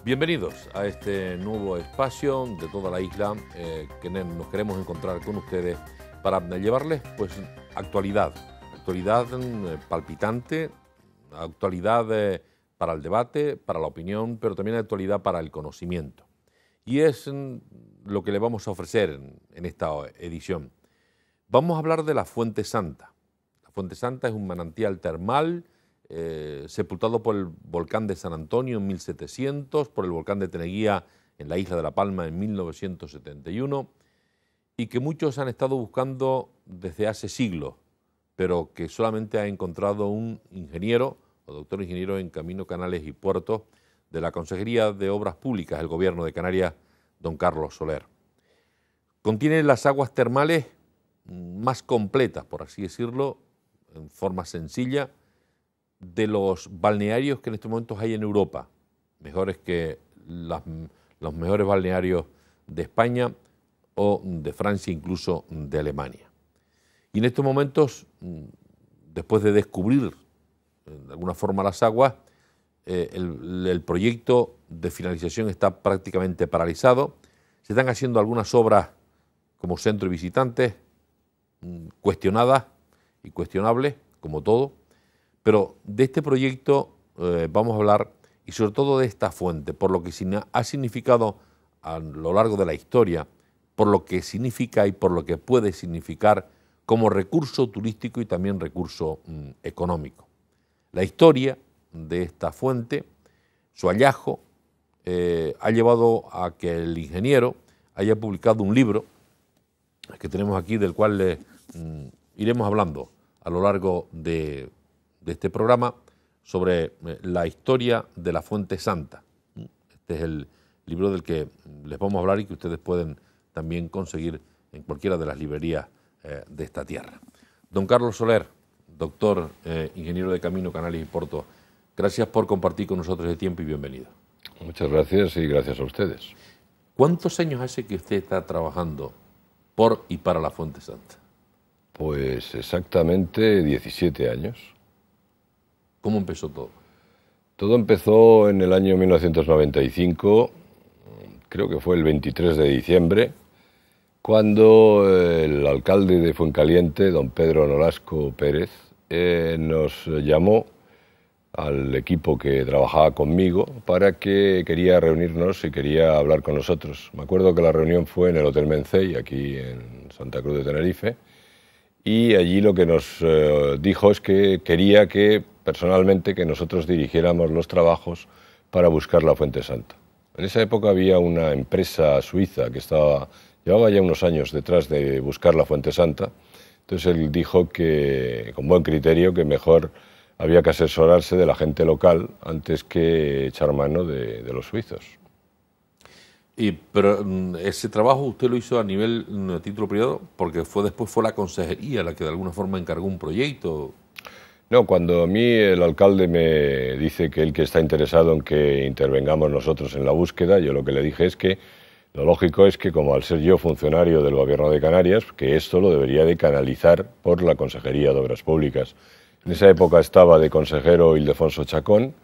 Bienvenidos a este nuevo espacio de toda la isla que nos queremos encontrar con ustedes para llevarles pues actualidad palpitante, actualidad para el debate, para la opinión, pero también actualidad para el conocimiento. Y es lo que le vamos a ofrecer en esta edición. Vamos a hablar de la Fuente Santa. La Fuente Santa es un manantial termal sepultado por el volcán de San Antonio en 1700, por el volcán de Teneguía en la isla de La Palma en 1971, y que muchos han estado buscando desde hace siglos, pero que solamente ha encontrado un ingeniero o doctor ingeniero en Camino, Canales y Puertos de la Consejería de Obras Públicas del Gobierno de Canarias, don Carlos Soler. Contiene las aguas termales más completas, por así decirlo, en forma sencilla, de los balnearios que en estos momentos hay en Europa, mejores que los mejores balnearios de España o de Francia, incluso de Alemania. Y en estos momentos, después de descubrir de alguna forma las aguas, el proyecto de finalización está prácticamente paralizado. Se están haciendo algunas obras como centro de visitantes, cuestionadas y cuestionables, como todo. Pero de este proyecto vamos a hablar, y sobre todo de esta fuente, por lo que ha significado a lo largo de la historia, por lo que significa y por lo que puede significar como recurso turístico y también recurso económico. La historia de esta fuente, su hallazgo, ha llevado a que el ingeniero haya publicado un libro que tenemos aquí, del cual iremos hablando a lo largo de este programa, sobre la historia de la Fuente Santa. Este es el libro del que les vamos a hablar y que ustedes pueden también conseguir en cualquiera de las librerías de esta tierra. Don Carlos Soler, doctor ingeniero de Camino, Canales y Puertos, gracias por compartir con nosotros el tiempo y bienvenido. Muchas gracias y gracias a ustedes. ¿Cuántos años hace que usted está trabajando por y para la Fuente Santa? Pues exactamente 17 años. ¿Cómo empezó todo? Todo empezó en el año 1995, creo que fue el 23 de diciembre, cuando el alcalde de Fuencaliente, don Pedro Nolasco Pérez, nos llamó al equipo que trabajaba conmigo para que quería reunirnos y quería hablar con nosotros. Me acuerdo que la reunión fue en el Hotel Mencey, aquí en Santa Cruz de Tenerife, y allí lo que nos dijo es que quería que personalmente que nosotros dirigiéramos los trabajos para buscar la Fuente Santa. En esa época había una empresa suiza que llevaba ya unos años detrás de buscar la Fuente Santa. Entonces él dijo que, con buen criterio, que mejor había que asesorarse de la gente local antes que echar mano de los suizos. Pero ese trabajo usted lo hizo a nivel de título privado, porque después fue la consejería la que de alguna forma encargó un proyecto. No, cuando a mí el alcalde me dice que él que está interesado en que intervengamos nosotros en la búsqueda, yo lo que le dije es que lo lógico es que, como al ser yo funcionario del Gobierno de Canarias, que esto lo debería de canalizar por la Consejería de Obras Públicas. En esa época estaba de consejero Ildefonso Chacón,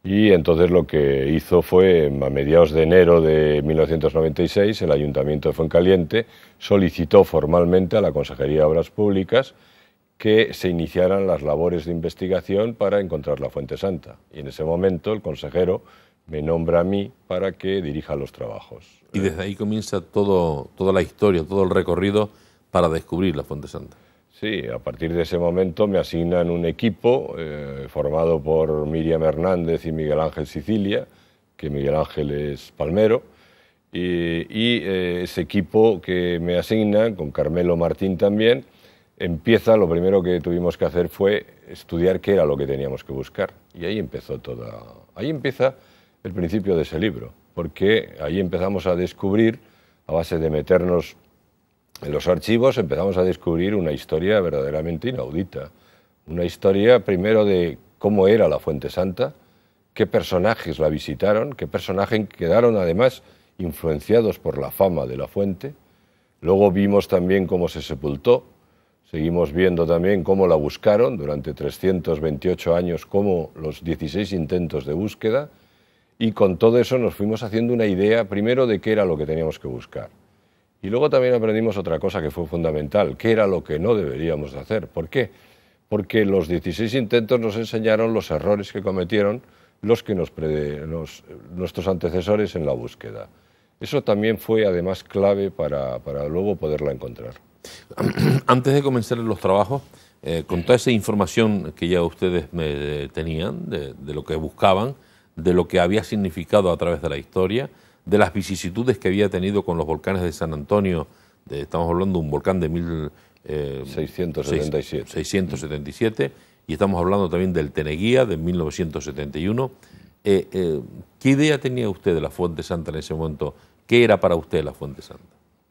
y entonces lo que hizo fue, a mediados de enero de 1996, el Ayuntamiento de Fuencaliente solicitó formalmente a la Consejería de Obras Públicas que se iniciaran las labores de investigación para encontrar la Fuente Santa. Y en ese momento el consejero me nombra a mí para que dirija los trabajos. Y desde ahí comienza toda la historia, todo el recorrido para descubrir la Fuente Santa. Sí, a partir de ese momento me asignan un equipo formado por Miriam Hernández y Miguel Ángel Sicilia, que Miguel Ángel es palmero, y ese equipo que me asignan, con Carmelo Martín también, lo primero que tuvimos que hacer fue estudiar qué era lo que teníamos que buscar. Y ahí empieza el principio de ese libro, porque ahí empezamos a descubrir, a base de meternos en los archivos, empezamos a descubrir una historia verdaderamente inaudita. Una historia primero de cómo era la Fuente Santa, qué personajes la visitaron, qué personajes quedaron además influenciados por la fama de la fuente. Luego vimos también cómo se sepultó, seguimos viendo también cómo la buscaron durante 328 años, como los 16 intentos de búsqueda, y con todo eso nos fuimos haciendo una idea, primero, de qué era lo que teníamos que buscar. Y luego también aprendimos otra cosa que fue fundamental, qué era lo que no deberíamos de hacer. ¿Por qué? Porque los 16 intentos nos enseñaron los errores que cometieron nuestros antecesores en la búsqueda. Eso también fue además clave para luego poderla encontrar. Antes de comenzar los trabajos, con toda esa información que ya ustedes tenían de lo que buscaban, de lo que había significado a través de la historia, de las vicisitudes que había tenido con los volcanes de San Antonio, estamos hablando de un volcán de 1677, y estamos hablando también del Teneguía de 1971. ¿Qué idea tenía usted de la Fuente Santa en ese momento? ¿Qué era para usted la Fuente Santa?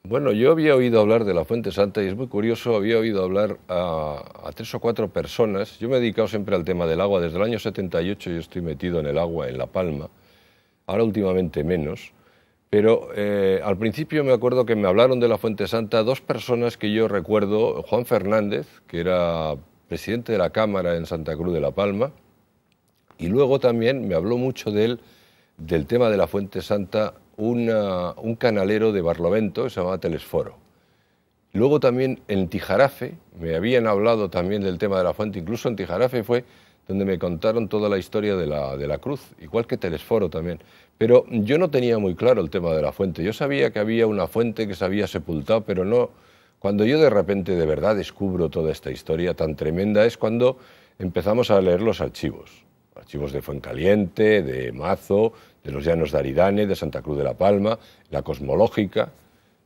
Bueno, yo había oído hablar de la Fuente Santa y es muy curioso, había oído hablar a 3 o 4 personas. Yo me he dedicado siempre al tema del agua. Desde el año 78 yo estoy metido en el agua en La Palma, ahora últimamente menos. Pero al principio me acuerdo que me hablaron de la Fuente Santa 2 personas que yo recuerdo, Juan Fernández, que era presidente de la Cámara en Santa Cruz de La Palma, y luego también me habló mucho del tema de la Fuente Santa un canalero de Barlovento que se llamaba Telesforo. Luego también en Tijarafe me habían hablado también del tema de la fuente, incluso en Tijarafe fue donde me contaron toda la historia de la cruz, igual que Telesforo también. Pero yo no tenía muy claro el tema de la fuente. Yo sabía que había una fuente que se había sepultado, pero no. Cuando yo de repente de verdad descubro toda esta historia tan tremenda es cuando empezamos a leer los archivos de Fuencaliente, de Mazo, de los Llanos de Aridane, de Santa Cruz de la Palma, la Cosmológica.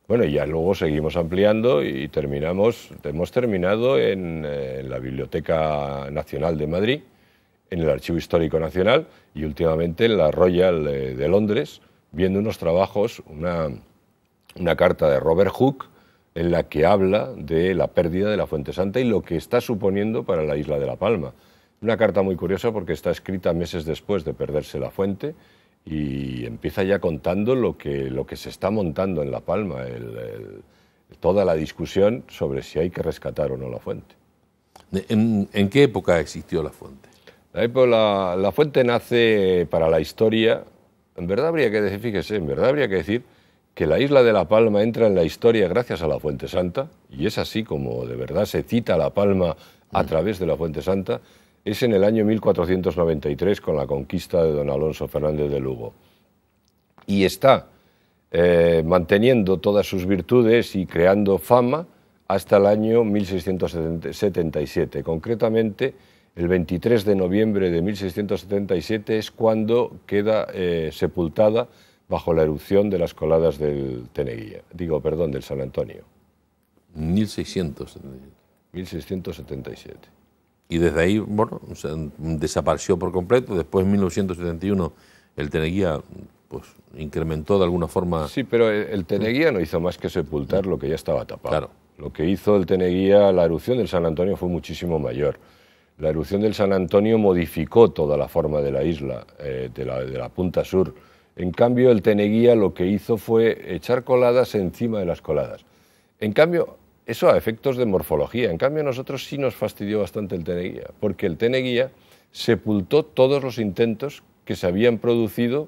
Bueno, y ya luego seguimos ampliando y hemos terminado en la Biblioteca Nacional de Madrid, en el Archivo Histórico Nacional y últimamente en la Royal de Londres, viendo unos trabajos, una carta de Robert Hooke en la que habla de la pérdida de la Fuente Santa y lo que está suponiendo para la isla de La Palma. Una carta muy curiosa porque está escrita meses después de perderse la fuente y empieza ya contando lo que se está montando en La Palma, toda la discusión sobre si hay que rescatar o no la fuente. ¿En qué época existió la fuente? La fuente nace para la historia. En verdad habría que decir, que la isla de La Palma entra en la historia gracias a la Fuente Santa, y es así como de verdad se cita a La Palma a través de la Fuente Santa. Es en el año 1493 con la conquista de don Alonso Fernández de Lugo. Y está manteniendo todas sus virtudes y creando fama hasta el año 1677. Concretamente, el 23 de noviembre de 1677 es cuando queda sepultada bajo la erupción de las coladas del del San Antonio. 1677. Y desde ahí, bueno, desapareció por completo. Después, en 1971, el Teneguía pues, incrementó de alguna forma. Sí, pero el Teneguía no hizo más que sepultar lo que ya estaba tapado. Claro. Lo que hizo el Teneguía, la erupción del San Antonio fue muchísimo mayor. La erupción del San Antonio modificó toda la forma de la isla, de la punta sur. En cambio, el Teneguía lo que hizo fue echar coladas encima de las coladas. En cambio, eso a efectos de morfología. En cambio, a nosotros sí nos fastidió bastante el Teneguía, porque el Teneguía sepultó todos los intentos que se habían producido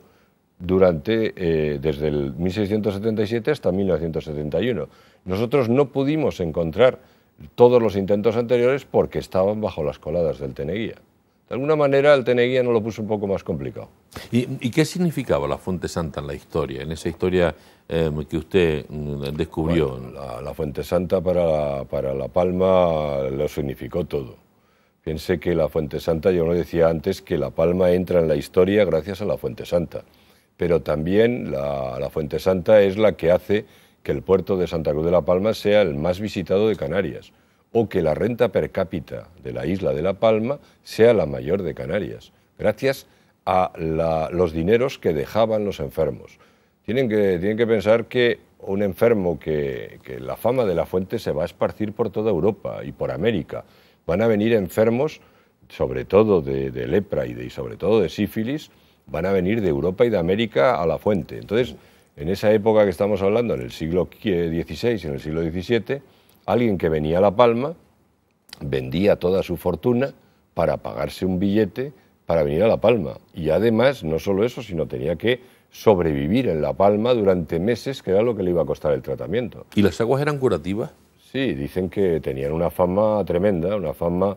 desde el 1677 hasta 1971. Nosotros no pudimos encontrar todos los intentos anteriores porque estaban bajo las coladas del Teneguía. De alguna manera, el Teneguía nos lo puso un poco más complicado. ¿Y qué significaba la Fuente Santa en la historia, en esa historia que usted descubrió? Bueno, la Fuente Santa para La Palma lo significó todo. Piense que la Fuente Santa, yo lo decía antes, que La Palma entra en la historia gracias a la Fuente Santa. Pero también la Fuente Santa es la que hace que el puerto de Santa Cruz de La Palma sea el más visitado de Canarias, o que la renta per cápita de la isla de La Palma sea la mayor de Canarias, gracias a los dineros que dejaban los enfermos. Tienen que pensar que un enfermo que la fama de la fuente se va a esparcir por toda Europa y por América. Van a venir enfermos, sobre todo de lepra y sobre todo de sífilis, van a venir de Europa y de América a la fuente. Entonces, en esa época que estamos hablando, en el siglo XVI y en el siglo XVII, alguien que venía a La Palma vendía toda su fortuna para pagarse un billete para venir a La Palma. Y además, no solo eso, sino tenía que sobrevivir en La Palma durante meses, que era lo que le iba a costar el tratamiento. ¿Y las aguas eran curativas? Sí, dicen que tenían una fama tremenda, una fama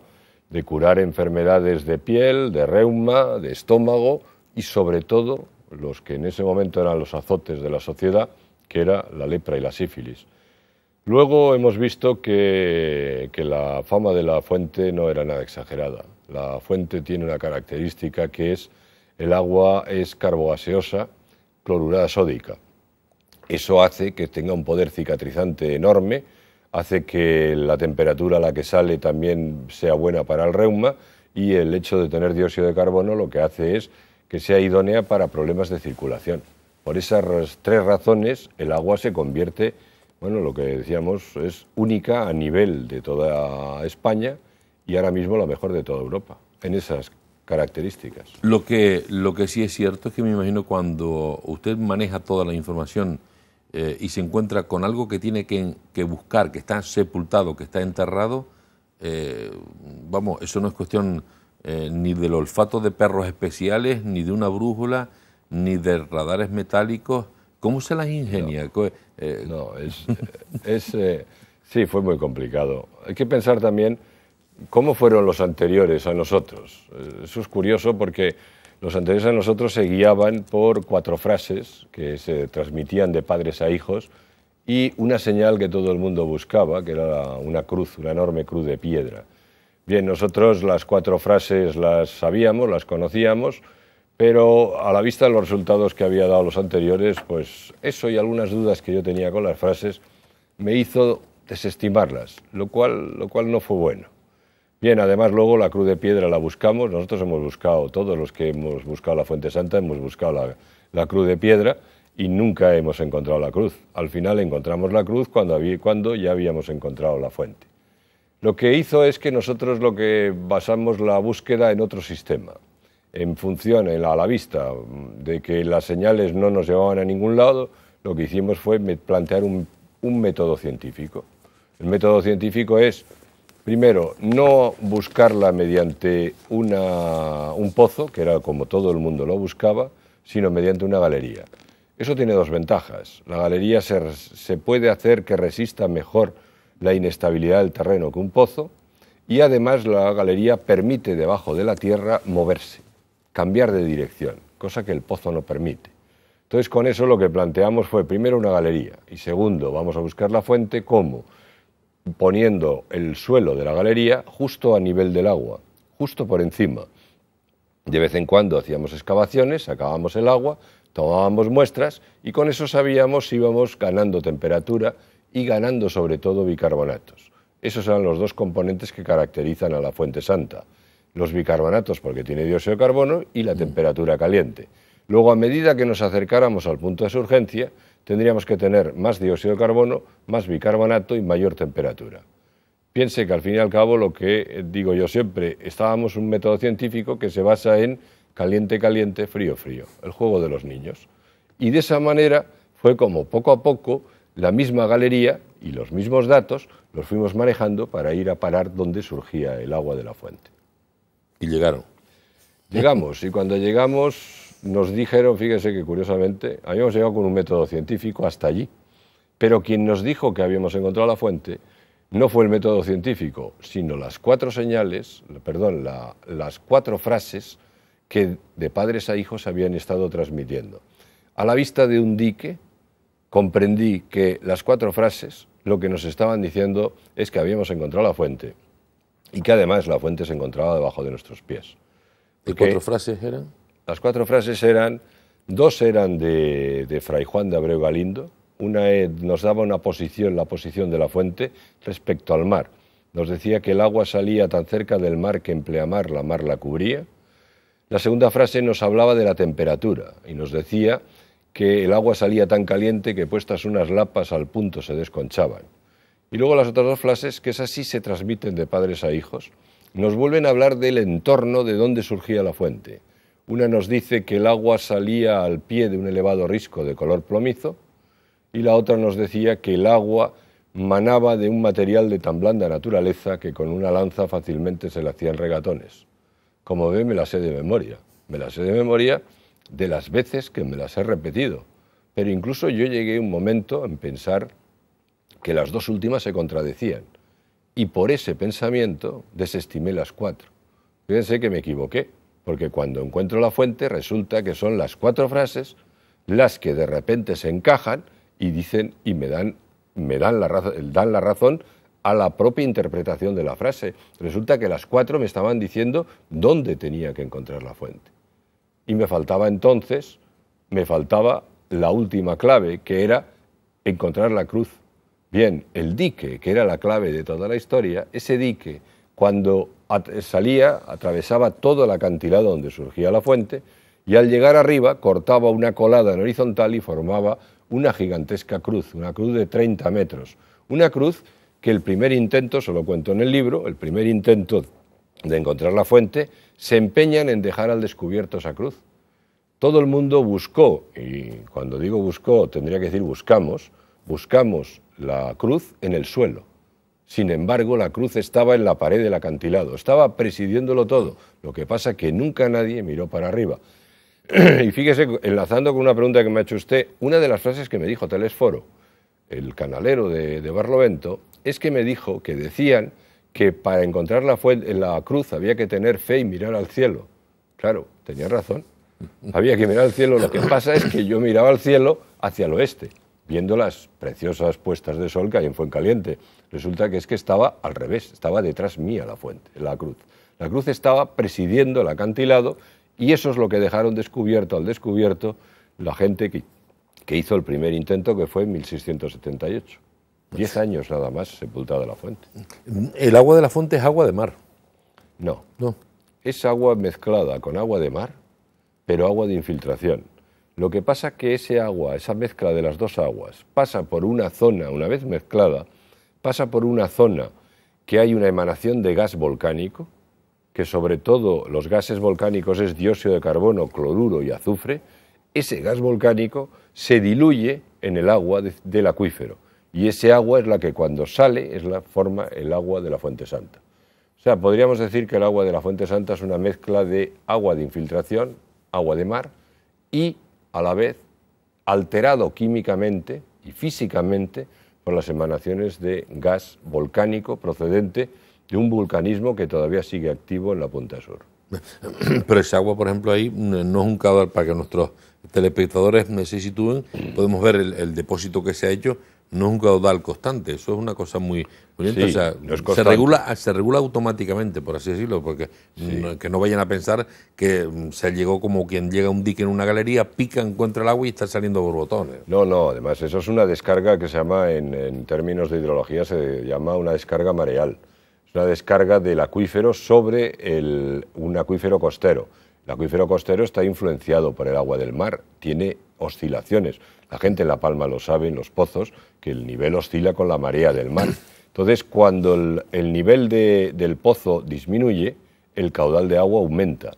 de curar enfermedades de piel, de reuma, de estómago y sobre todo los que en ese momento eran los azotes de la sociedad, que era la lepra y la sífilis. Luego hemos visto que la fama de la fuente no era nada exagerada. La fuente tiene una característica que es el agua es carbogaseosa, clorurada sódica. Eso hace que tenga un poder cicatrizante enorme, hace que la temperatura a la que sale también sea buena para el reuma y el hecho de tener dióxido de carbono lo que hace es que sea idónea para problemas de circulación. Por esas tres razones el agua se convierte, bueno, lo que decíamos es única a nivel de toda España y ahora mismo la mejor de toda Europa, en esas características. Lo que sí es cierto es que me imagino cuando usted maneja toda la información y se encuentra con algo que tiene que buscar, que está sepultado, que está enterrado, vamos, eso no es cuestión ni del olfato de perros especiales, ni de una brújula, ni de radares metálicos. ¿Cómo se las ingenia? Sí, fue muy complicado. Hay que pensar también cómo fueron los anteriores a nosotros. Eso es curioso porque los anteriores a nosotros se guiaban por 4 frases que se transmitían de padres a hijos y una señal que todo el mundo buscaba, que era una cruz, una enorme cruz de piedra. Bien, nosotros las 4 frases las sabíamos, las conocíamos, pero a la vista de los resultados que había dado los anteriores, pues eso y algunas dudas que yo tenía con las frases me hizo desestimarlas, lo cual no fue bueno. Bien, además luego la cruz de piedra la buscamos, nosotros hemos buscado, todos los que hemos buscado la Fuente Santa hemos buscado la cruz de piedra y nunca hemos encontrado la cruz. Al final encontramos la cruz cuando ya habíamos encontrado la fuente. Lo que hizo es que nosotros lo que basamos la búsqueda en otro sistema, en función, a la vista de que las señales no nos llevaban a ningún lado, lo que hicimos fue plantear un método científico. El método científico es, primero, no buscarla mediante un pozo, que era como todo el mundo lo buscaba, sino mediante una galería. Eso tiene 2 ventajas. La galería se puede hacer que resista mejor la inestabilidad del terreno que un pozo y además la galería permite debajo de la tierra moverse, cambiar de dirección, cosa que el pozo no permite. Entonces con eso lo que planteamos fue primero una galería y segundo vamos a buscar la fuente como poniendo el suelo de la galería justo a nivel del agua, justo por encima. De vez en cuando hacíamos excavaciones, sacábamos el agua, tomábamos muestras y con eso sabíamos si íbamos ganando temperatura y ganando sobre todo bicarbonatos. Esos eran los 2 componentes que caracterizan a la Fuente Santa. Los bicarbonatos porque tiene dióxido de carbono y la temperatura caliente. Luego, a medida que nos acercáramos al punto de su urgencia, tendríamos que tener más dióxido de carbono, más bicarbonato y mayor temperatura. Piense que al fin y al cabo, lo que digo yo siempre, estábamos un método científico que se basa en caliente, caliente, frío, frío, el juego de los niños. Y de esa manera fue como poco a poco la misma galería y los mismos datos los fuimos manejando para ir a parar donde surgía el agua de la fuente. Y llegaron. Llegamos, y cuando llegamos nos dijeron, fíjese que curiosamente, habíamos llegado con un método científico hasta allí, pero quien nos dijo que habíamos encontrado la fuente no fue el método científico, sino las 4 señales, las 4 frases que de padres a hijos habían estado transmitiendo. A la vista de un dique, comprendí que las 4 frases lo que nos estaban diciendo es que habíamos encontrado la fuente y que además la fuente se encontraba debajo de nuestros pies. ¿Y 4 frases eran? Las 4 frases eran, 2 eran de Fray Juan de Abreu Galindo, una nos daba la posición de la fuente respecto al mar. Nos decía que el agua salía tan cerca del mar que en pleamar la mar la cubría. La segunda frase nos hablaba de la temperatura y nos decía que el agua salía tan caliente que puestas unas lapas al punto se desconchaban. Y luego las otras 2 frases, que esas sí se transmiten de padres a hijos, nos vuelven a hablar del entorno de dónde surgía la fuente. Una nos dice que el agua salía al pie de un elevado risco de color plomizo y la otra nos decía que el agua manaba de un material de tan blanda naturaleza que con una lanza fácilmente se le hacían regatones. como ve, me las sé de memoria. Me las sé de memoria de las veces que me las he repetido. Pero incluso yo llegué un momento en pensar que las dos últimas se contradecían. Y por ese pensamiento desestimé las 4. Fíjense que me equivoqué, porque cuando encuentro la fuente resulta que son las 4 frases las que de repente se encajan y dicen y dan la razón a la propia interpretación de la frase. Resulta que las 4 me estaban diciendo dónde tenía que encontrar la fuente. Y me faltaba la última clave, que era encontrar la cruz. Bien, el dique, que era la clave de toda la historia, ese dique, cuando salía, atravesaba todo el acantilado donde surgía la fuente, y al llegar arriba cortaba una colada en horizontal y formaba una gigantesca cruz, una cruz de 30 metros. Una cruz que el primer intento, se lo cuento en el libro, el primer intento de encontrar la fuente, se empeñan en dejar al descubierto esa cruz. Todo el mundo buscó, y cuando digo buscó, tendría que decir buscamos la cruz en el suelo. Sin embargo, la cruz estaba en la pared del acantilado, estaba presidiéndolo todo. Lo que pasa es que nunca nadie miró para arriba. Y fíjese, enlazando con una pregunta que me ha hecho usted, una de las frases que me dijo Telesforo, el canalero de Barlovento, es que me dijo que decían que para encontrar la cruz había que tener fe y mirar al cielo. Claro, tenía razón. Había que mirar al cielo. Lo que pasa es que yo miraba al cielo hacia el oeste, viendo las preciosas puestas de sol que hay en Fuencaliente. Resulta que es que estaba al revés, estaba detrás mía la cruz. La cruz estaba presidiendo el acantilado y eso es lo que dejaron descubierto al descubierto la gente que hizo el primer intento, que fue en 1678. 10 años nada más sepultada la fuente. ¿El agua de la fuente es agua de mar? No. Es agua mezclada con agua de mar, pero agua de infiltración. Lo que pasa es que esa mezcla de las dos aguas, pasa por una zona, una vez mezclada, pasa por una zona que hay una emanación de gas volcánico, que sobre todo los gases volcánicos es dióxido de carbono, cloruro y azufre. Ese gas volcánico se diluye en el agua del acuífero. Y ese agua es la que cuando sale forma el agua de la Fuente Santa. O sea, podríamos decir que el agua de la Fuente Santa es una mezcla de agua de infiltración, agua de mar, y a la vez alterado químicamente y físicamente por las emanaciones de gas volcánico procedente de un vulcanismo que todavía sigue activo en la punta sur. Pero ese agua, por ejemplo, ahí no es un caudal para que nuestros telespectadores se sitúen. Podemos ver el depósito que se ha hecho. No es un caudal constante, eso es una cosa muy lenta. Sí, o sea, no es se regula automáticamente, por así decirlo, porque que no vayan a pensar que se llegó como quien llega a un dique en una galería, pica, encuentra el agua y está saliendo borbotones. No, además eso es una descarga que se llama, en términos de hidrología, se llama una descarga mareal. Es una descarga del acuífero sobre un acuífero costero. El acuífero costero está influenciado por el agua del mar, tiene oscilaciones. La gente en La Palma lo sabe, en los pozos, que el nivel oscila con la marea del mar. Entonces, cuando el nivel del pozo disminuye, el caudal de agua aumenta.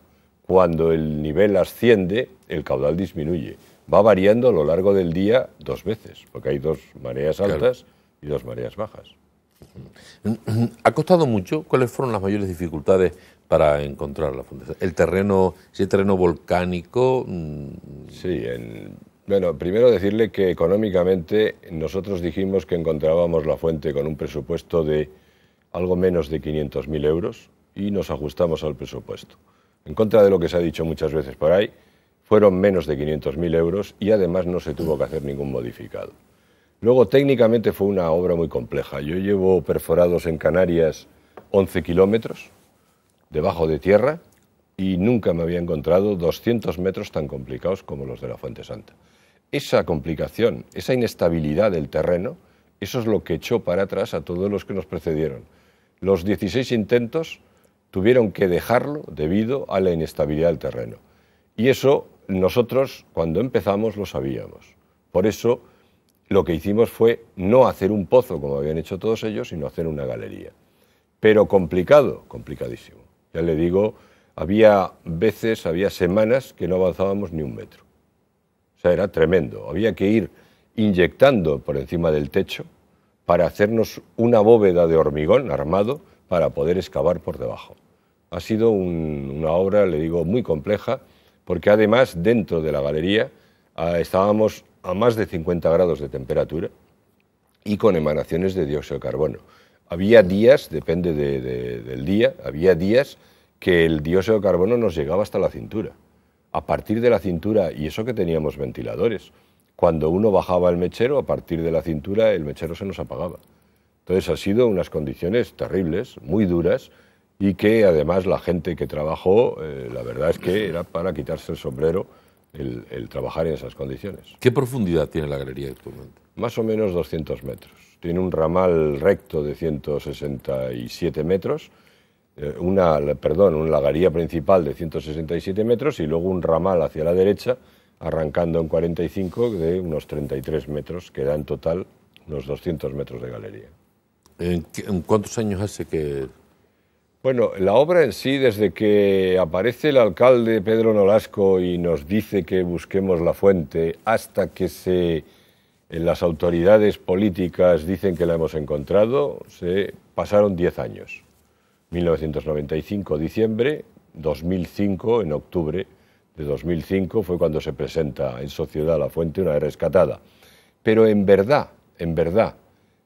Cuando el nivel asciende, el caudal disminuye. Va variando a lo largo del día 2 veces, porque hay 2 mareas altas y 2 mareas bajas. ¿Ha costado mucho? ¿Cuáles fueron las mayores dificultades para encontrar la fuente? ¿El terreno, ese terreno volcánico? Sí, bueno, primero decirle que económicamente nosotros dijimos que encontrábamos la fuente con un presupuesto de algo menos de 500.000 euros y nos ajustamos al presupuesto. En contra de lo que se ha dicho muchas veces por ahí, fueron menos de 500.000 euros y además no se tuvo que hacer ningún modificado. Luego, técnicamente fue una obra muy compleja. Yo llevo perforados en Canarias 11 kilómetros debajo de tierra y nunca me había encontrado 200 metros tan complicados como los de la Fuente Santa. Esa complicación, esa inestabilidad del terreno, eso es lo que echó para atrás a todos los que nos precedieron. Los 16 intentos tuvieron que dejarlo debido a la inestabilidad del terreno. Y eso nosotros, cuando empezamos, lo sabíamos. Por eso, lo que hicimos fue no hacer un pozo, como habían hecho todos ellos, sino hacer una galería. Pero complicado, complicadísimo. Ya le digo, había semanas que no avanzábamos ni un metro. O sea, era tremendo. Había que ir inyectando por encima del techo para hacernos una bóveda de hormigón armado para poder excavar por debajo. Ha sido una obra, le digo, muy compleja, porque además dentro de la galería estábamos a más de 50 grados de temperatura y con emanaciones de dióxido de carbono. Había días, depende del día, había días que el dióxido de carbono nos llegaba hasta la cintura. A partir de la cintura, y eso que teníamos ventiladores, cuando uno bajaba el mechero, a partir de la cintura el mechero se nos apagaba. Entonces, han sido unas condiciones terribles, muy duras, y que además la gente que trabajó, la verdad es que era para quitarse el sombrero el trabajar en esas condiciones. ¿Qué profundidad tiene la galería actualmente? Más o menos 200 metros. Tiene un ramal recto de 167 metros, una galería principal de 167 metros y luego un ramal hacia la derecha, arrancando en 45 de unos 33 metros, que da en total unos 200 metros de galería. ¿En cuántos años hace que...? Bueno, la obra en sí, desde que aparece el alcalde Pedro Nolasco y nos dice que busquemos la fuente, hasta que las autoridades políticas dicen que la hemos encontrado, se pasaron 10 años. 1995, diciembre, 2005, en octubre de 2005, fue cuando se presenta en sociedad la fuente una vez rescatada. Pero en verdad,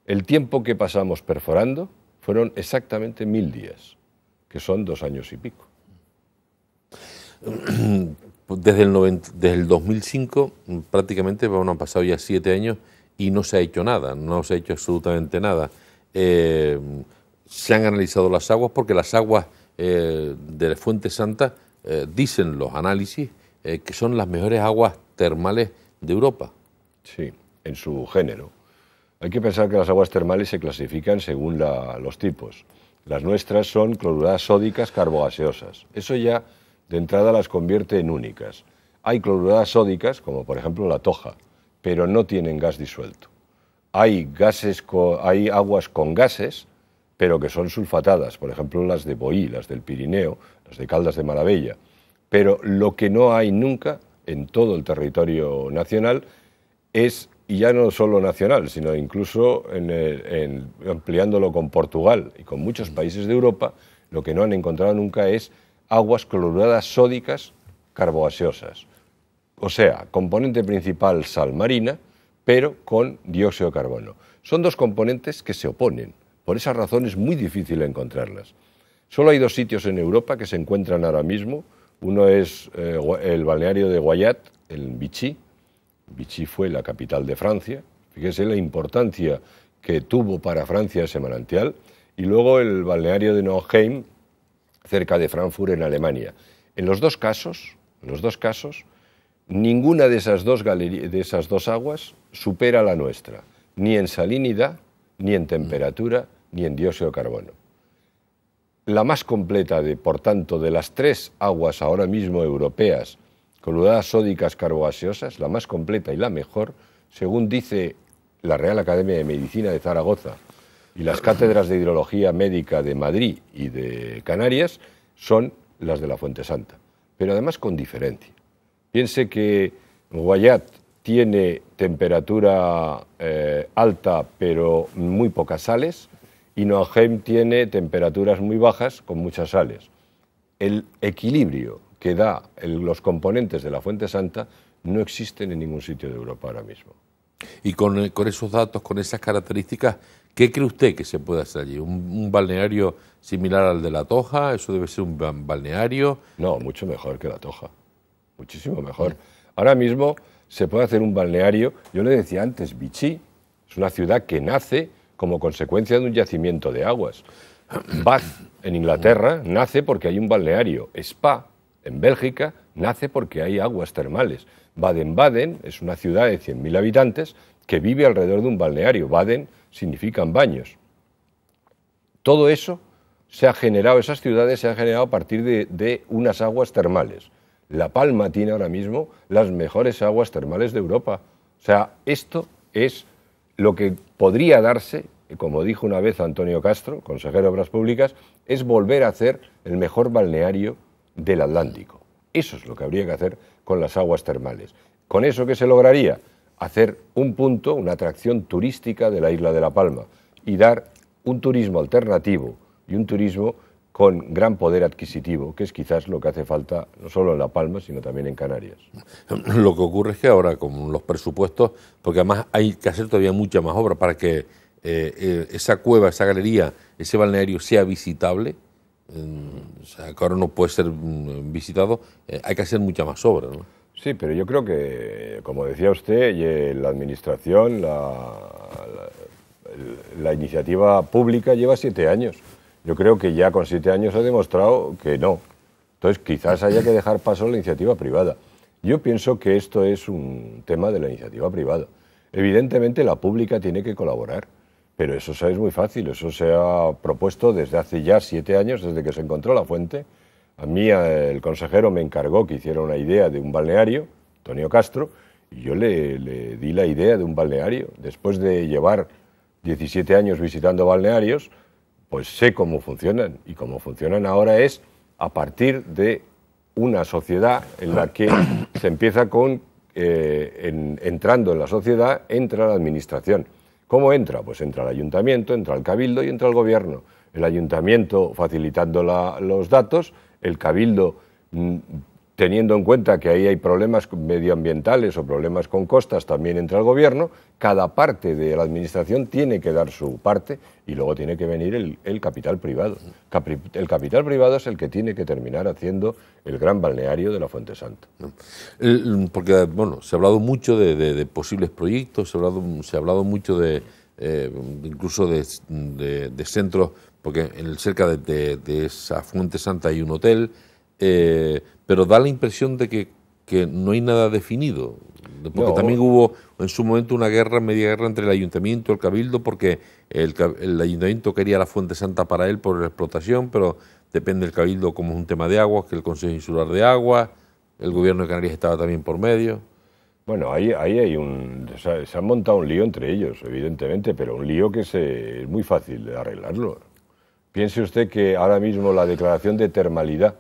el tiempo que pasamos perforando fueron exactamente 1000 días, que son 2 años y pico. Desde el 2005 prácticamente han pasado ya 7 años y no se ha hecho nada, no se ha hecho absolutamente nada. Se han analizado las aguas porque las aguas de la Fuente Santa dicen los análisis que son las mejores aguas termales de Europa. Sí, en su género. Hay que pensar que las aguas termales se clasifican según los tipos. Las nuestras son cloruradas sódicas carbogaseosas. Eso ya de entrada las convierte en únicas. Hay cloruradas sódicas, como por ejemplo la Toja, pero no tienen gas disuelto. Hay aguas con gases, pero que son sulfatadas, por ejemplo las de Boí, las del Pirineo, las de Caldas de Malavella. Pero lo que no hay nunca en todo el territorio nacional es, y ya no solo nacional, sino incluso ampliándolo con Portugal y con muchos países de Europa, lo que no han encontrado nunca es aguas cloruradas sódicas carbogaseosas. O sea, componente principal sal marina, pero con dióxido de carbono. Son dos componentes que se oponen. Por esa razón es muy difícil encontrarlas. Solo hay 2 sitios en Europa que se encuentran ahora mismo. Uno es el balneario de Guayat, en Vichy. Vichy fue la capital de Francia. Fíjese la importancia que tuvo para Francia ese manantial. Y luego el balneario de Nauheim, cerca de Frankfurt, en Alemania. En los dos casos, ninguna de esas dos aguas supera la nuestra, ni en salinidad, ni en temperatura, ni en dióxido de carbono. La más completa, por tanto, de las 3 aguas ahora mismo europeas, cloruradas sódicas carbogaseosas, la más completa y la mejor, según dice la Real Academia de Medicina de Zaragoza y las cátedras de hidrología médica de Madrid y de Canarias, son las de la Fuente Santa, pero además con diferencia. Piense que Guayat tiene temperatura alta pero muy pocas sales y Nauheim tiene temperaturas muy bajas con muchas sales. El equilibrio que da los componentes de la Fuente Santa no existen en ningún sitio de Europa ahora mismo. Y con esos datos, con esas características, ¿qué cree usted que se puede hacer allí? ¿Un balneario similar al de la Toja? ¿Eso debe ser un balneario? No, mucho mejor que la Toja, muchísimo mejor. Ahora mismo se puede hacer un balneario, yo le decía antes, Vichy es una ciudad que nace como consecuencia de un yacimiento de aguas. Bath, en Inglaterra, nace porque hay un balneario. Spa, en Bélgica, nace porque hay aguas termales. Baden-Baden es una ciudad de 100.000 habitantes que vive alrededor de un balneario. Baden significan baños. Todo eso se ha generado, esas ciudades se han generado a partir de unas aguas termales. La Palma tiene ahora mismo las mejores aguas termales de Europa. O sea, esto es lo que podría darse, como dijo una vez Antonio Castro, consejero de Obras Públicas, es volver a hacer el mejor balneario del Atlántico. Eso es lo que habría que hacer con las aguas termales. ¿Con eso qué se lograría? Hacer un punto, una atracción turística de la isla de La Palma y dar un turismo alternativo y un turismo con gran poder adquisitivo, que es quizás lo que hace falta no solo en La Palma, sino también en Canarias. Lo que ocurre es que ahora, con los presupuestos, porque además hay que hacer todavía mucha más obra para que esa cueva, esa galería, ese balneario sea visitable, o sea, que ahora no puede ser visitado, hay que hacer mucha más obra, ¿no? Sí, pero yo creo que, como decía usted, la administración, la iniciativa pública lleva 7 años. Yo creo que ya con 7 años ha demostrado que no. Entonces, quizás haya que dejar paso a la iniciativa privada. Yo pienso que esto es un tema de la iniciativa privada. Evidentemente, la pública tiene que colaborar, pero eso es muy fácil. Eso se ha propuesto desde hace ya 7 años, desde que se encontró la fuente. A mí el consejero me encargó que hiciera una idea de un balneario, Antonio Castro, y yo le di la idea de un balneario. Después de llevar 17 años visitando balnearios, pues sé cómo funcionan, y cómo funcionan ahora es a partir de una sociedad en la que se empieza con, entrando en la sociedad, entra la administración. ¿Cómo entra? Pues entra el ayuntamiento, entra el cabildo y entra el gobierno. El ayuntamiento facilitando los datos, el cabildo teniendo en cuenta que ahí hay problemas medioambientales o problemas con costas, también entra el gobierno. Cada parte de la administración tiene que dar su parte y luego tiene que venir el capital privado. El capital privado es el que tiene que terminar haciendo el gran balneario de la Fuente Santa. Porque, bueno, se ha hablado mucho de posibles proyectos, se ha hablado mucho incluso de centros, porque cerca de esa Fuente Santa hay un hotel, pero da la impresión de que no hay nada definido, porque no. También hubo en su momento una media guerra entre el ayuntamiento y el cabildo, porque el ayuntamiento quería la Fuente Santa para él por la explotación, pero depende del cabildo como es un tema de aguas, que el Consejo Insular de Agua, el gobierno de Canarias estaba también por medio. Bueno, ahí hay se han montado un lío entre ellos, evidentemente, pero un lío que es muy fácil de arreglarlo. Piense usted que ahora mismo la declaración de termalidad,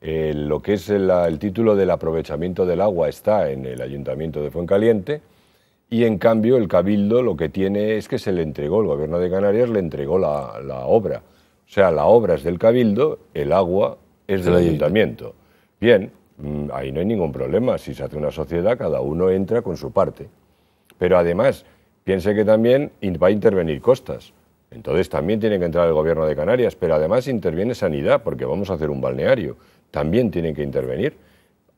lo que es el título del aprovechamiento del agua está en el Ayuntamiento de Fuencaliente, y en cambio el Cabildo lo que tiene es que se le entregó, el Gobierno de Canarias le entregó la obra. O sea, la obra es del Cabildo, el agua es del Ayuntamiento. Bien, ahí no hay ningún problema. Si se hace una sociedad, cada uno entra con su parte. Pero además, piense que también va a intervenir costas. Entonces también tiene que entrar el Gobierno de Canarias, pero además interviene Sanidad, porque vamos a hacer un balneario. También tienen que intervenir.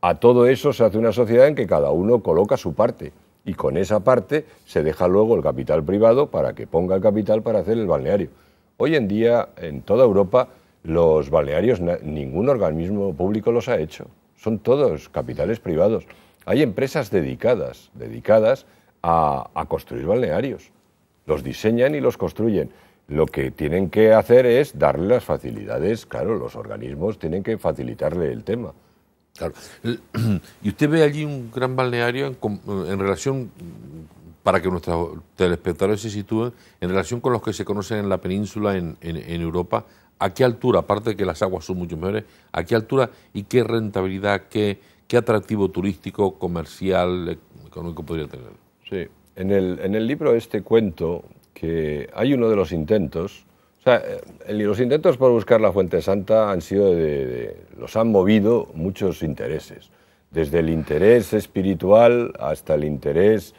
A todo eso se hace una sociedad en que cada uno coloca su parte, y con esa parte se deja luego el capital privado para que ponga el capital para hacer el balneario. Hoy en día, en toda Europa, los balnearios, ningún organismo público los ha hecho. Son todos capitales privados. Hay empresas dedicadas a construir balnearios. Los diseñan y los construyen. Lo que tienen que hacer es darle las facilidades. Claro, los organismos tienen que facilitarle el tema. Claro. ¿Y usted ve allí un gran balneario en relación, para que nuestros telespectadores se sitúen, en relación con los que se conocen en la península, en Europa? ¿A qué altura, aparte de que las aguas son mucho mejores, a qué altura y qué rentabilidad, qué atractivo turístico, comercial, económico podría tener? Sí, en el libro cuento que hay uno de los intentos, o sea, los intentos por buscar la Fuente Santa han sido los han movido muchos intereses, desde el interés espiritual hasta el interés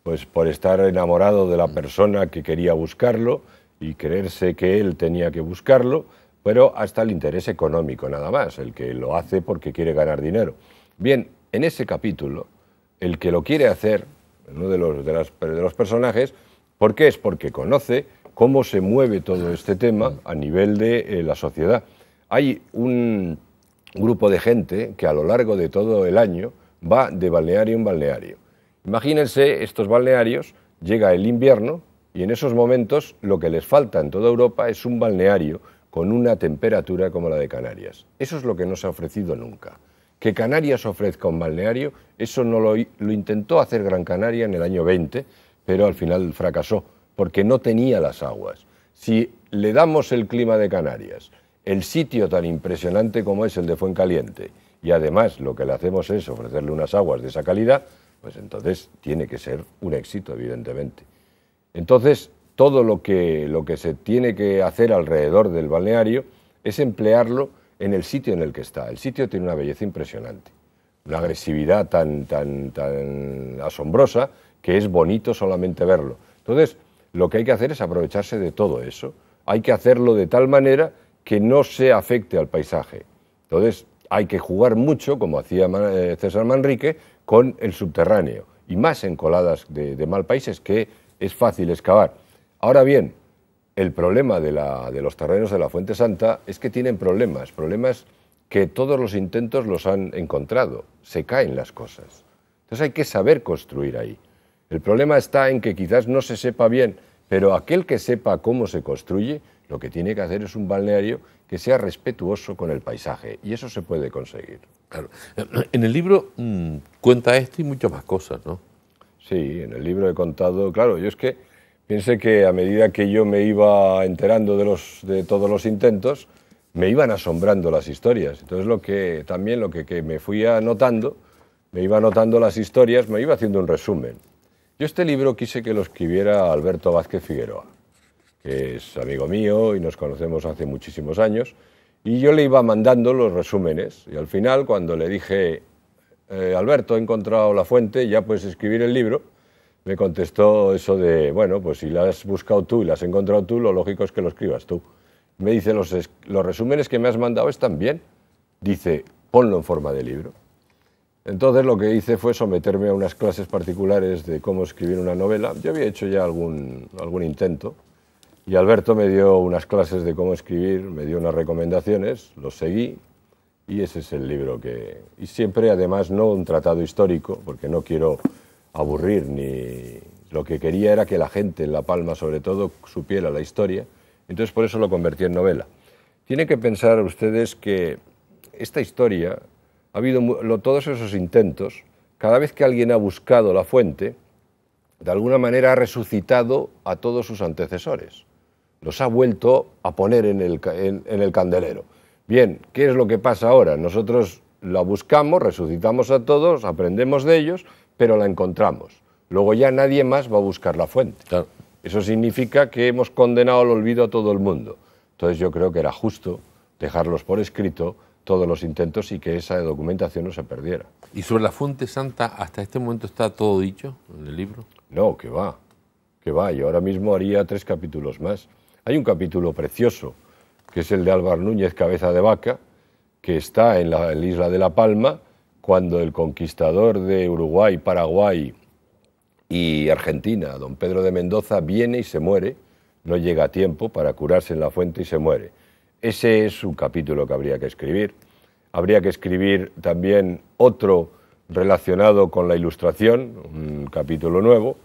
pues por estar enamorado de la persona que quería buscarlo y creerse que él tenía que buscarlo, pero hasta el interés económico nada más, el que lo hace porque quiere ganar dinero. Bien, en ese capítulo, el que lo quiere hacer, uno de los personajes, ¿por qué? Es porque conoce cómo se mueve todo este tema a nivel de la sociedad. Hay un grupo de gente que a lo largo de todo el año va de balneario en balneario. Imagínense estos balnearios, llega el invierno y en esos momentos lo que les falta en toda Europa es un balneario con una temperatura como la de Canarias. Eso es lo que no se ha ofrecido nunca. Que Canarias ofrezca un balneario, eso no lo intentó hacer Gran Canaria en el año 20, pero al final fracasó, porque no tenía las aguas. Si le damos el clima de Canarias, el sitio tan impresionante como es el de Fuencaliente, y además lo que le hacemos es ofrecerle unas aguas de esa calidad, pues entonces tiene que ser un éxito, evidentemente. Entonces, todo lo que se tiene que hacer alrededor del balneario es emplearlo en el sitio en el que está. El sitio tiene una belleza impresionante, una agresividad tan asombrosa que es bonito solamente verlo. Entonces, lo que hay que hacer es aprovecharse de todo eso. Hay que hacerlo de tal manera que no se afecte al paisaje. Entonces, hay que jugar mucho, como hacía César Manrique, con el subterráneo, y más en coladas de Malpaíses, que es fácil excavar. Ahora bien, el problema de los terrenos de la Fuente Santa es que tienen problemas que todos los intentos los han encontrado, se caen las cosas. Entonces hay que saber construir ahí. El problema está en que quizás no se sepa bien, pero aquel que sepa cómo se construye, lo que tiene que hacer es un balneario que sea respetuoso con el paisaje, y eso se puede conseguir. Claro. En el libro cuenta esto y muchas más cosas, ¿no? Sí, en el libro he contado, claro, yo es que piense que a medida que yo me iba enterando de todos los intentos, me iban asombrando las historias. Entonces lo que me fui anotando, me iba anotando las historias, me iba haciendo un resumen. Yo este libro quise que lo escribiera Alberto Vázquez Figueroa, que es amigo mío y nos conocemos hace muchísimos años, y yo le iba mandando los resúmenes, y al final, cuando le dije, Alberto, he encontrado la fuente, ya puedes escribir el libro, me contestó eso de, bueno, pues si la has buscado tú y la has encontrado tú, lo lógico es que lo escribas tú. Me dice, los resúmenes que me has mandado están bien, dice, ponlo en forma de libro. Entonces lo que hice fue someterme a unas clases particulares de cómo escribir una novela. Yo había hecho ya algún intento, y Alberto me dio unas clases de cómo escribir, me dio unas recomendaciones, los seguí, y ese es el libro que... Y siempre, además, no un tratado histórico, porque no quiero aburrir, ni... Lo que quería era que la gente en La Palma, sobre todo, supiera la historia, entonces por eso lo convertí en novela. Tienen que pensar ustedes que esta historia, ha habido todos esos intentos, cada vez que alguien ha buscado la fuente, de alguna manera ha resucitado a todos sus antecesores. Los ha vuelto a poner en el candelero. Bien, ¿qué es lo que pasa ahora? Nosotros la buscamos, resucitamos a todos, aprendemos de ellos, pero la encontramos. Luego ya nadie más va a buscar la fuente. Claro. Eso significa que hemos condenado al olvido a todo el mundo. Entonces yo creo que era justo dejarlos por escrito todos los intentos y que esa documentación no se perdiera. ¿Y sobre la Fuente Santa hasta este momento está todo dicho en el libro? No, que va. Yo ahora mismo haría 3 capítulos más. Hay un capítulo precioso, que es el de Álvar Núñez Cabeza de Vaca, que está en la isla de La Palma, cuando el conquistador de Uruguay, Paraguay y Argentina, don Pedro de Mendoza, viene y se muere, no llega a tiempo para curarse en la fuente y se muere. Ese es un capítulo que habría que escribir. Habría que escribir también otro relacionado con la Ilustración, un capítulo nuevo,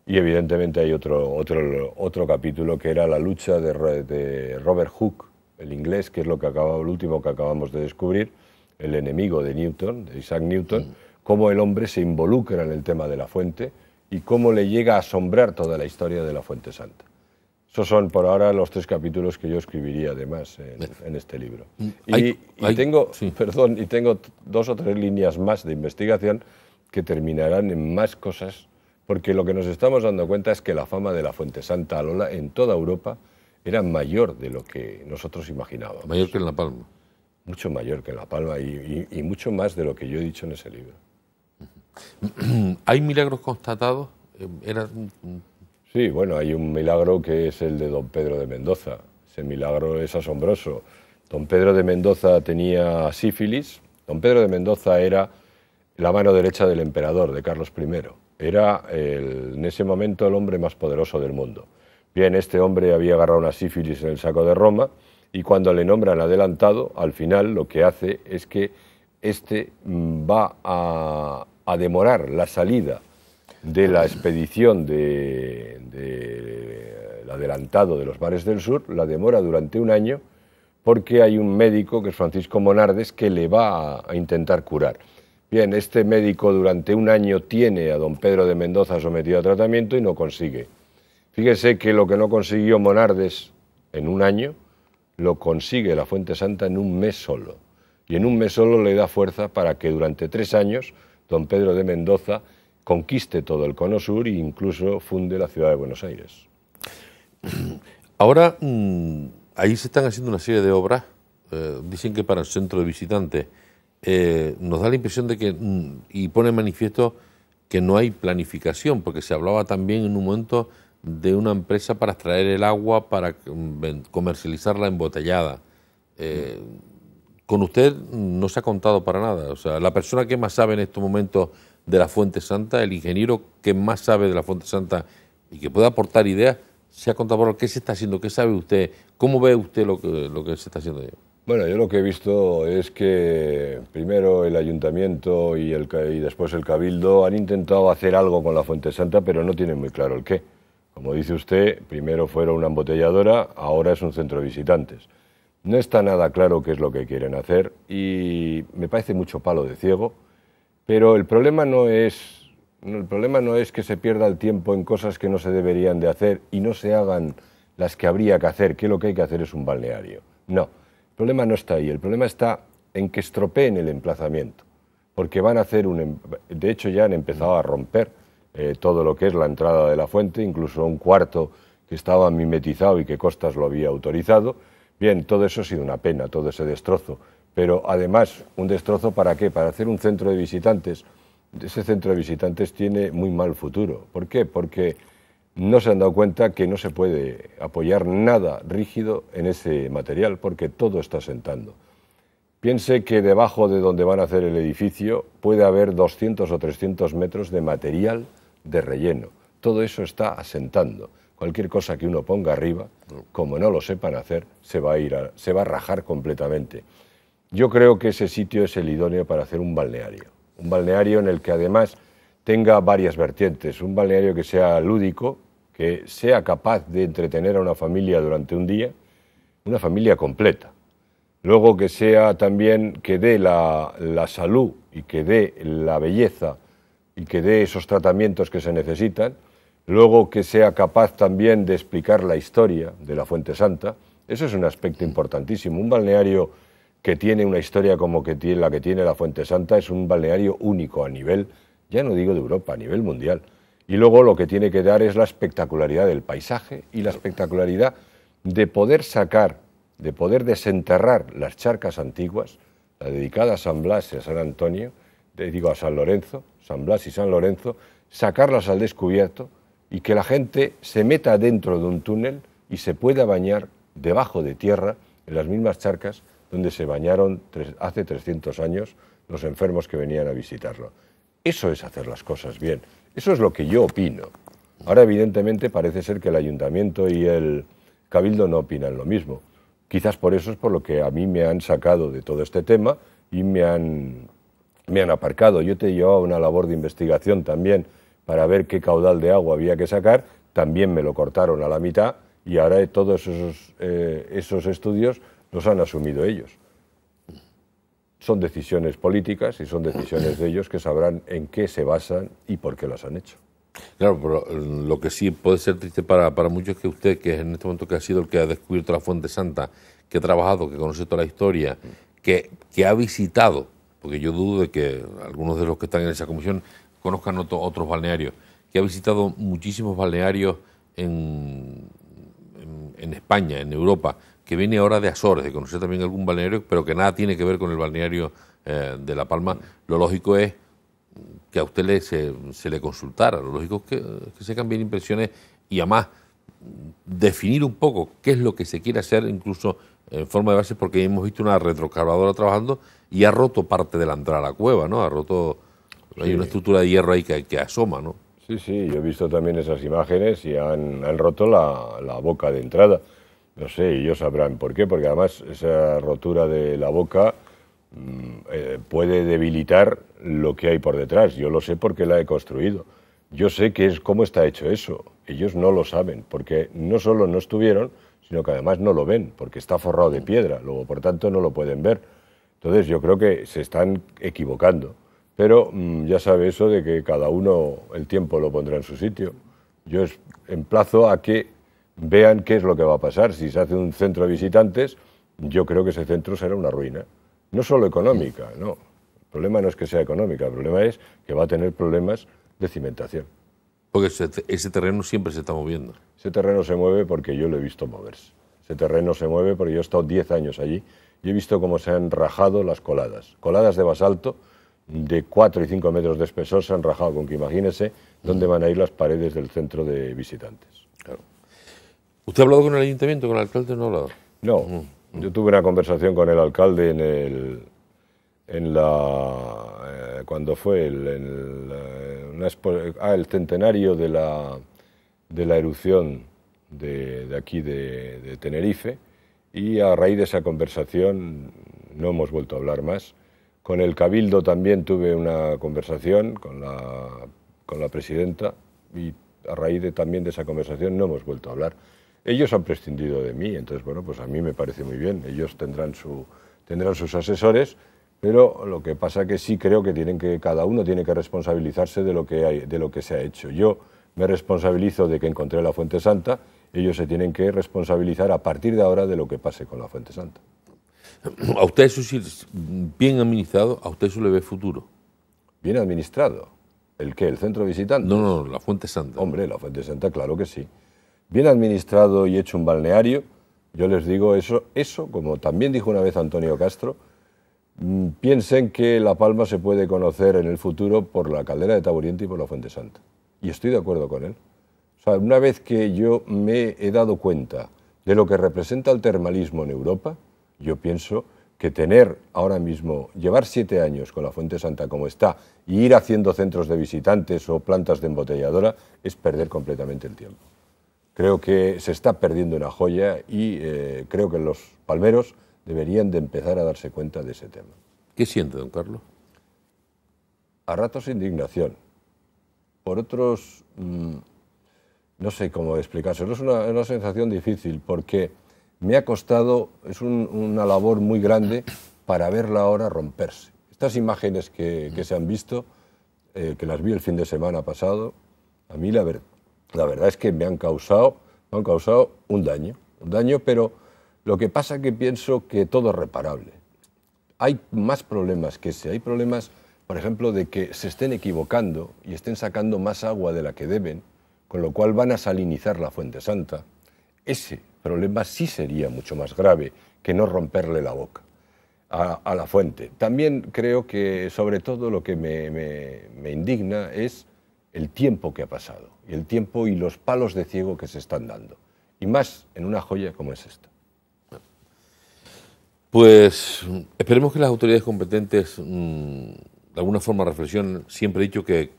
y evidentemente hay otro capítulo que era la lucha de Robert Hooke, el inglés, que es el último que acabamos de descubrir, el enemigo de Newton, de Isaac Newton, cómo el hombre se involucra en el tema de la fuente y cómo le llega a asombrar toda la historia de la Fuente Santa. Esos son por ahora los 3 capítulos que yo escribiría además en este libro. Y tengo 2 o 3 líneas más de investigación que terminarán en más cosas, porque lo que nos estamos dando cuenta es que la fama de la Fuente Santa Lola en toda Europa era mayor de lo que nosotros imaginábamos. Mayor que en La Palma. Mucho mayor que en La Palma y mucho más de lo que yo he dicho en ese libro. ¿Hay milagros constatados? Sí, bueno, hay un milagro que es el de don Pedro de Mendoza. Ese milagro es asombroso. Don Pedro de Mendoza tenía sífilis. Don Pedro de Mendoza era la mano derecha del emperador, de Carlos I. Era en ese momento el hombre más poderoso del mundo. Bien, este hombre había agarrado una sífilis en el saco de Roma y cuando le nombran adelantado, al final lo que hace es que va a demorar la salida de la expedición del adelantado de los mares del sur, la demora durante un año porque hay un médico, que es Francisco Monardes, que le va a intentar curar. Bien, este médico durante un año tiene a don Pedro de Mendoza sometido a tratamiento y no consigue. Fíjese que lo que no consiguió Monardes en un año, lo consigue la Fuente Santa en un mes solo. Y en un mes solo le da fuerza para que durante 3 años don Pedro de Mendoza conquiste todo el cono sur e incluso funde la ciudad de Buenos Aires. Ahora, ahí se están haciendo una serie de obras dicen que para el centro de visitantes, nos da la impresión de que, y pone en manifiesto que no hay planificación, porque se hablaba también en un momento de una empresa para extraer el agua para comercializarla embotellada. Con usted no se ha contado para nada. O sea, la persona que más sabe en estos momentos de la Fuente Santa, el ingeniero que más sabe de la Fuente Santa y que puede aportar ideas, se ha contado por qué se está haciendo, qué sabe usted, cómo ve usted lo que se está haciendo. Bueno, yo lo que he visto es que primero el ayuntamiento y después el cabildo han intentado hacer algo con la Fuente Santa, pero no tienen muy claro el qué. Como dice usted, primero fueron una embotelladora, ahora es un centro de visitantes. No está nada claro qué es lo que quieren hacer y me parece mucho palo de ciego, pero el problema no es que se pierda el tiempo en cosas que no se deberían de hacer y no se hagan las que habría que hacer, que lo que hay que hacer es un balneario. No, el problema no está ahí, el problema está en que estropeen el emplazamiento, porque van a hacer de hecho ya han empezado a romper todo lo que es la entrada de la fuente, incluso un cuarto que estaba mimetizado y que Costas lo había autorizado. Bien, todo eso ha sido una pena, todo ese destrozo, pero además, ¿un destrozo para qué? Para hacer un centro de visitantes. Ese centro de visitantes tiene muy mal futuro. ¿Por qué? Porque no se han dado cuenta que no se puede apoyar nada rígido en ese material, porque todo está asentando. Piense que debajo de donde van a hacer el edificio puede haber 200 o 300 metros de material de relleno. Todo eso está asentando. Cualquier cosa que uno ponga arriba, como no lo sepan hacer, se va a rajar completamente. Yo creo que ese sitio es el idóneo para hacer un balneario en el que además tenga varias vertientes, un balneario que sea lúdico, que sea capaz de entretener a una familia durante un día, una familia completa. Luego que sea también, que dé la salud y que dé la belleza y que dé esos tratamientos que se necesitan. Luego que sea capaz también de explicar la historia de la Fuente Santa. Eso es un aspecto importantísimo. Un balneario que tiene una historia como la que tiene la Fuente Santa es un balneario único a nivel, ya no digo de Europa, a nivel mundial. Y luego lo que tiene que dar es la espectacularidad del paisaje y la espectacularidad de poder de poder desenterrar las charcas antiguas, la dedicada a San Blas y a San Antonio, a San Lorenzo, San Blas y San Lorenzo, sacarlas al descubierto y que la gente se meta dentro de un túnel y se pueda bañar debajo de tierra en las mismas charcas donde se bañaron hace 300 años los enfermos que venían a visitarlo. Eso es hacer las cosas bien. Eso es lo que yo opino. Ahora, evidentemente, parece ser que el ayuntamiento y el cabildo no opinan lo mismo. Quizás por eso es por lo que a mí me han sacado de todo este tema y me han aparcado. Yo te llevaba una labor de investigación también para ver qué caudal de agua había que sacar, también me lo cortaron a la mitad y ahora todos esos estudios los han asumido ellos. Son decisiones políticas y son decisiones de ellos que sabrán en qué se basan y por qué las han hecho. Claro, pero lo que sí puede ser triste para muchos es que usted, que en este momento que ha sido el que ha descubierto la Fuente Santa, que ha trabajado, que conoce toda la historia, que ha visitado, porque yo dudo de que algunos de los que están en esa comisión conozcan otros balnearios, que ha visitado muchísimos balnearios en España, en Europa, que viene ahora de Azores, de conocer también algún balneario, pero que nada tiene que ver con el balneario de La Palma. Lo lógico es que a usted se le consultara, lo lógico es que se cambien impresiones y además definir un poco qué es lo que se quiere hacer, incluso en forma de base, porque hemos visto una retroexcavadora trabajando y ha roto parte de la entrada a la cueva, ¿no? Ha roto... Sí. Hay una estructura de hierro ahí que asoma, ¿no? Sí, yo he visto también esas imágenes y han roto la boca de entrada. No sé, ellos sabrán por qué, porque además esa rotura de la boca puede debilitar lo que hay por detrás. Yo lo sé porque la he construido. Yo sé cómo está hecho eso. Ellos no lo saben, porque no solo no estuvieron, sino que además no lo ven, porque está forrado de piedra, luego por tanto no lo pueden ver. Entonces yo creo que se están equivocando. Pero ya sabe eso de que cada uno el tiempo lo pondrá en su sitio. Yo emplazo a que vean qué es lo que va a pasar. Si se hace un centro de visitantes, yo creo que ese centro será una ruina. No solo económica, no. El problema no es que sea económica, el problema es que va a tener problemas de cimentación. Porque ese terreno siempre se está moviendo. Ese terreno se mueve porque yo lo he visto moverse. Ese terreno se mueve porque yo he estado 10 años allí y he visto cómo se han rajado las coladas. Coladas de basalto de 4 y 5 metros de espesor se han rajado, con que imagínese dónde van a ir las paredes del centro de visitantes. Claro. ¿Usted ha hablado con el ayuntamiento, con el alcalde? No ha hablado. No, yo tuve una conversación con el alcalde cuando fue el centenario de la erupción de aquí de Tenerife, y a raíz de esa conversación no hemos vuelto a hablar más. Con el Cabildo también tuve una conversación con la presidenta, y a raíz también de esa conversación no hemos vuelto a hablar. Ellos han prescindido de mí, entonces bueno, pues a mí me parece muy bien. Ellos tendrán sus asesores, pero lo que pasa que sí creo que cada uno tiene que responsabilizarse de lo que se ha hecho. Yo me responsabilizo de que encontré la Fuente Santa, ellos se tienen que responsabilizar a partir de ahora de lo que pase con la Fuente Santa. A usted eso sí, bien administrado, a usted eso le ve futuro. ¿Bien administrado? ¿El qué? ¿El centro visitante? No, la Fuente Santa. Hombre, la Fuente Santa, claro que sí. Bien administrado y hecho un balneario, yo les digo eso, como también dijo una vez Antonio Castro, piensen que La Palma se puede conocer en el futuro por la caldera de Taburiente y por la Fuente Santa. Y estoy de acuerdo con él. O sea, una vez que yo me he dado cuenta de lo que representa el termalismo en Europa, yo pienso que llevar 7 años con la Fuente Santa como está y ir haciendo centros de visitantes o plantas de embotelladora es perder completamente el tiempo. Creo que se está perdiendo una joya y creo que los palmeros deberían de empezar a darse cuenta de ese tema. ¿Qué siente, don Carlos? A ratos indignación. Por otros, no sé cómo explicárselo. Es una sensación difícil porque me ha costado, es una labor muy grande para verla ahora romperse. Estas imágenes que se han visto, que las vi el fin de semana pasado, a mí la verdad es que me han causado un daño, pero lo que pasa es que pienso que todo es reparable. Hay más problemas que ese, hay problemas, por ejemplo, de que se estén equivocando y estén sacando más agua de la que deben, con lo cual van a salinizar la Fuente Santa. Ese problema sí sería mucho más grave que no romperle la boca a la fuente. También creo que, sobre todo, lo que me indigna es el tiempo que ha pasado, y el tiempo y los palos de ciego que se están dando, y más en una joya como es esta. Pues esperemos que las autoridades competentes de alguna forma reflexionen. Siempre he dicho que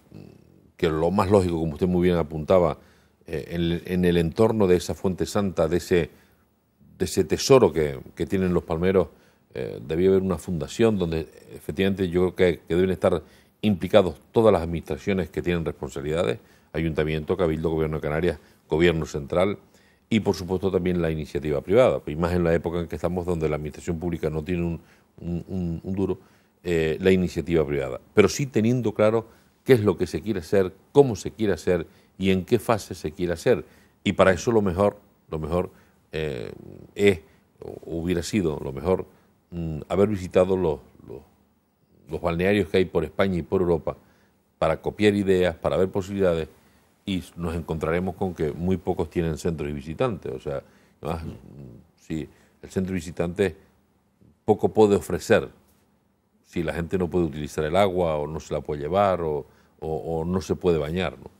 lo más lógico, como usted muy bien apuntaba, en el entorno de esa Fuente Santa, de ese tesoro que tienen los palmeros, debía haber una fundación donde efectivamente yo creo que deben estar implicados todas las administraciones que tienen responsabilidades, Ayuntamiento, Cabildo, Gobierno de Canarias, Gobierno Central y por supuesto también la iniciativa privada, y más en la época en que estamos donde la administración pública no tiene un duro, la iniciativa privada, pero sí teniendo claro qué es lo que se quiere hacer, cómo se quiere hacer y en qué fase se quiere hacer, y para eso lo mejor hubiera sido lo mejor haber visitado los balnearios que hay por España y por Europa para copiar ideas, para ver posibilidades, y nos encontraremos con que muy pocos tienen centros de visitantes. O sea, además, si el centro de visitantes poco puede ofrecer, si la gente no puede utilizar el agua o no se la puede llevar o no se puede bañar, ¿no?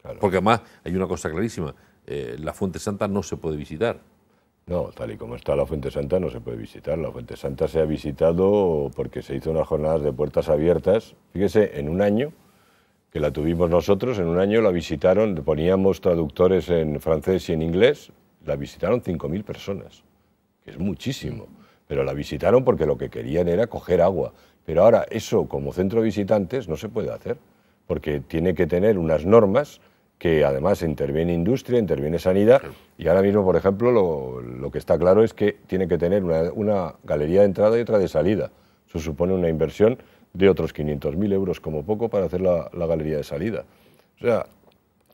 Claro. Porque además hay una cosa clarísima, la Fuente Santa no se puede visitar. No, tal y como está la Fuente Santa no se puede visitar. La Fuente Santa se ha visitado porque se hizo unas jornadas de puertas abiertas. Fíjese, en un año que la tuvimos nosotros, en un año la visitaron, poníamos traductores en francés y en inglés, la visitaron 5.000 personas, que es muchísimo. Pero la visitaron porque lo que querían era coger agua. Pero ahora eso como centro de visitantes no se puede hacer, porque tiene que tener unas normas que además interviene industria, interviene sanidad, y ahora mismo, por ejemplo, lo que está claro es que tiene que tener una galería de entrada y otra de salida. Eso supone una inversión de otros 500.000 euros como poco para hacer la galería de salida. O sea,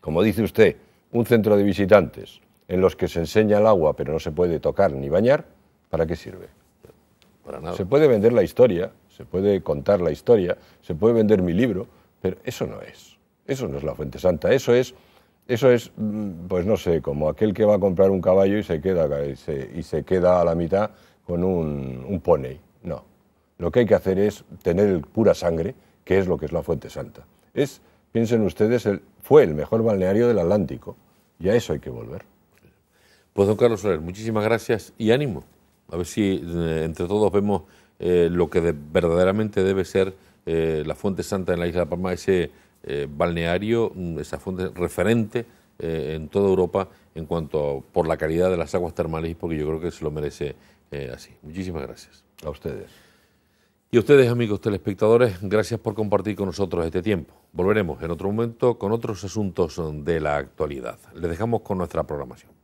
como dice usted, un centro de visitantes en los que se enseña el agua pero no se puede tocar ni bañar, ¿para qué sirve? Para nada. Se puede vender la historia, se puede contar la historia, se puede vender mi libro, pero eso no es. Eso no es la Fuente Santa, eso es, pues no sé, como aquel que va a comprar un caballo y se queda a la mitad con un pónei, no. Lo que hay que hacer es tener el pura sangre, que es lo que es la Fuente Santa. Piensen ustedes, fue el mejor balneario del Atlántico, y a eso hay que volver. Pues don Carlos Soler, muchísimas gracias y ánimo. A ver si entre todos vemos lo que verdaderamente debe ser la Fuente Santa en la isla de Palma, ese balneario, esa fuente referente en toda Europa en cuanto por la calidad de las aguas termales y porque yo creo que se lo merece así. Muchísimas gracias. A ustedes. Y a ustedes, amigos telespectadores, gracias por compartir con nosotros este tiempo. Volveremos en otro momento con otros asuntos de la actualidad. Les dejamos con nuestra programación.